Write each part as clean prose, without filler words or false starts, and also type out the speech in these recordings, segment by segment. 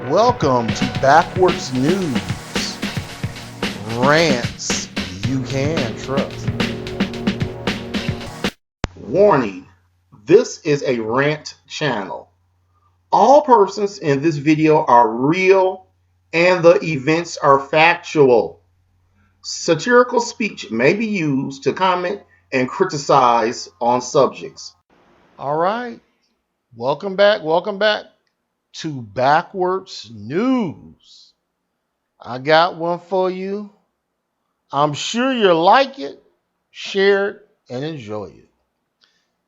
Welcome to Backwards News. Rants you can trust. Warning, this is a rant channel. All persons in this video are real and the events are factual. Satirical speech may be used to comment and criticize on subjects. All right, welcome back to Backwards News. I got one for you. I'm sure you'll like it, share it, and enjoy it.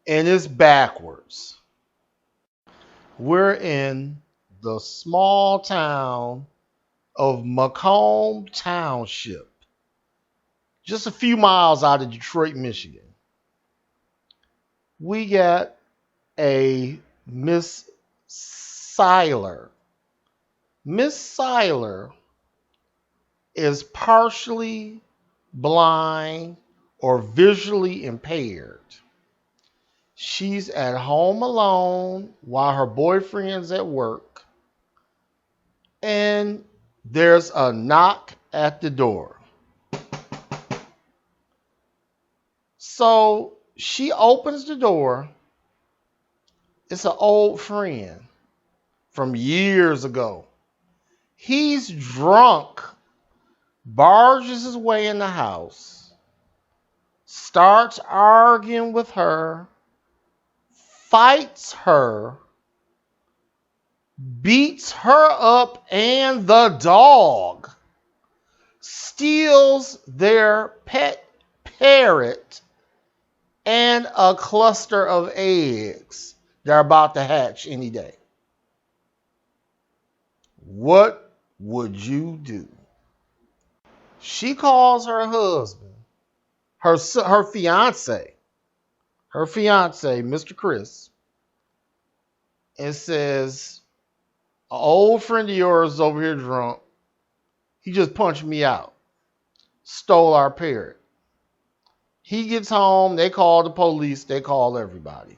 And it's backwards. We're in the small town of Macomb Township, just a few miles out of Detroit, Michigan. We got a Miss Siler. Miss Siler is partially blind or visually impaired. She's at home alone while her boyfriend's at work, and there's a knock at the door. So she opens the door. It's an old friend from years ago. He's drunk, barges his way in the house, starts arguing with her, fights her, beats her up and the dog, steals their pet parrot and a cluster of eggs they're about to hatch any day. What would you do? She calls her husband, her fiance, Mr. Chris, and says, an old friend of yours is over here drunk. He just punched me out. Stole our parrot. He gets home. They call the police. They call everybody.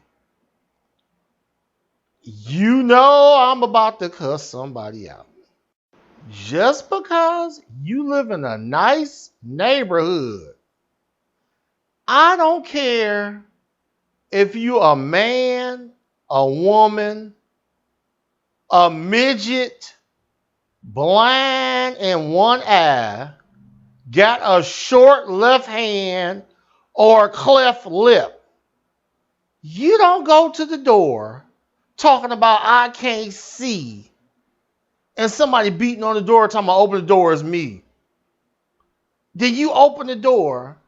You know I'm about to cuss somebody out. Just because you live in a nice neighborhood, I don't care if you a man, a woman, a midget, blind in one eye, got a short left hand or a cleft lip. You don't go to the door talking about I can't see and somebody beating on the door talking about open the door is me. Then you open the door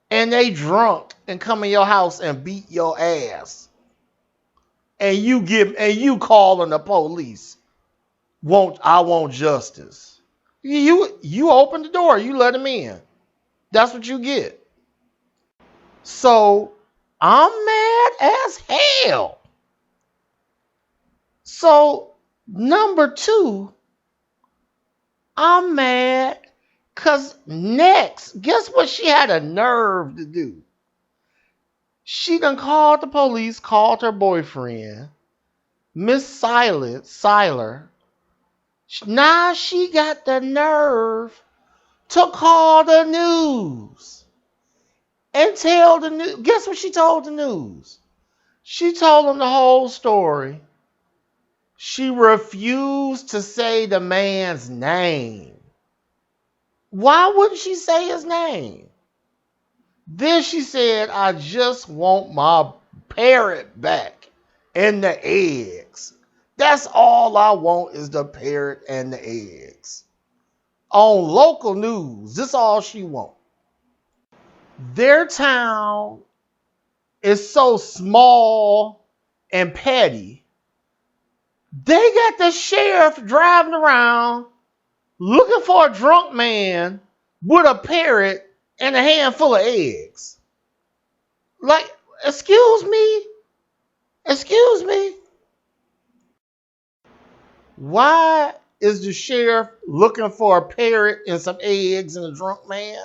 and they drunk and come in your house and beat your ass. And you calling the police. I want justice. You open the door, you let him in. That's what you get. So I'm mad as hell. So number two, I'm mad because next, guess what she had a nerve to do? She done called the police, called her boyfriend, Miss Siler. Now she got the nerve to call the news and tell the news. Guess what she told the news? She told them the whole story. She refused to say the man's name. Why wouldn't she say his name? Then she said, I just want my parrot back and the eggs. That's all I want is the parrot and the eggs. On local news, this is all she wants. Their town is so small and petty. They got the sheriff driving around looking for a drunk man with a parrot and a handful of eggs. Like, excuse me? Why is the sheriff looking for a parrot and some eggs and a drunk man?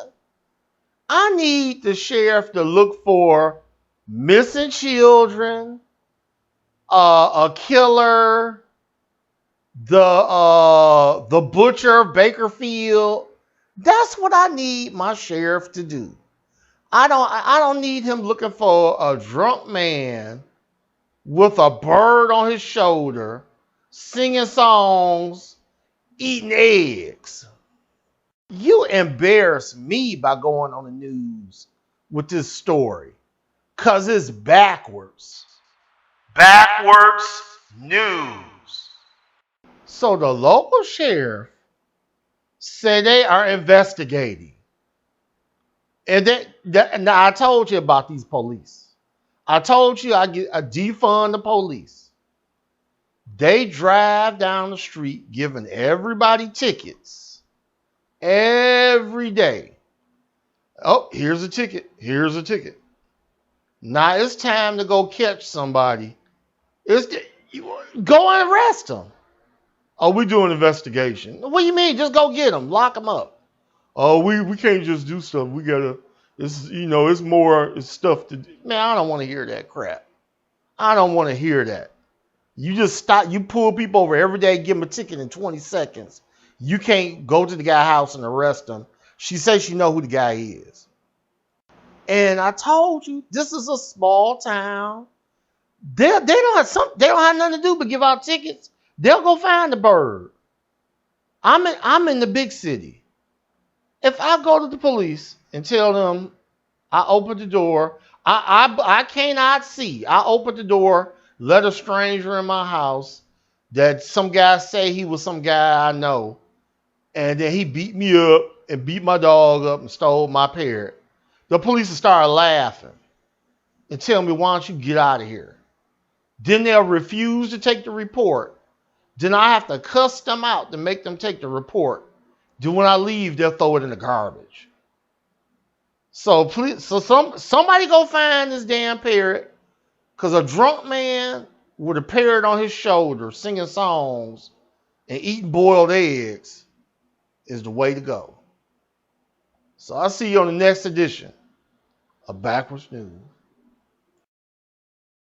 I need the sheriff to look for missing children, a killer, the butcher of Bakerfield. That's what I need my sheriff to do. I don't need him looking for a drunk man with a bird on his shoulder, singing songs, eating eggs. You embarrass me by going on the news with this story. Cause it's backwards. Backwards news. So the local sheriff said they are investigating. And now I told you about these police. I told you I defund the police. They drive down the street giving everybody tickets every day. Oh, here's a ticket. Here's a ticket. Now it's time to go catch somebody. Go and arrest them. Oh, we do an investigation. What do you mean? Just go get them. Lock them up. Oh, we can't just do stuff. We gotta. It's more. It's stuff to do. Man, I don't want to hear that crap. I don't want to hear that. You just stop. You pull people over every day, give them a ticket in 20 seconds. You can't go to the guy's house and arrest him. She says she know who the guy is. And I told you, this is a small town. They don't have nothing to do but give out tickets. They'll go find the bird. I'm in the big city. If I go to the police and tell them I opened the door, I cannot see. I opened the door, let a stranger in my house that some guy say he was some guy I know, and then he beat me up and beat my dog up and stole my parrot. The police will start laughing and tell me, why don't you get out of here? Then they'll refuse to take the report. Then I have to cuss them out to make them take the report. Then when I leave, they'll throw it in the garbage. So please, somebody go find this damn parrot, because a drunk man with a parrot on his shoulder singing songs and eating boiled eggs is the way to go. So I'll see you on the next edition of Backwards News.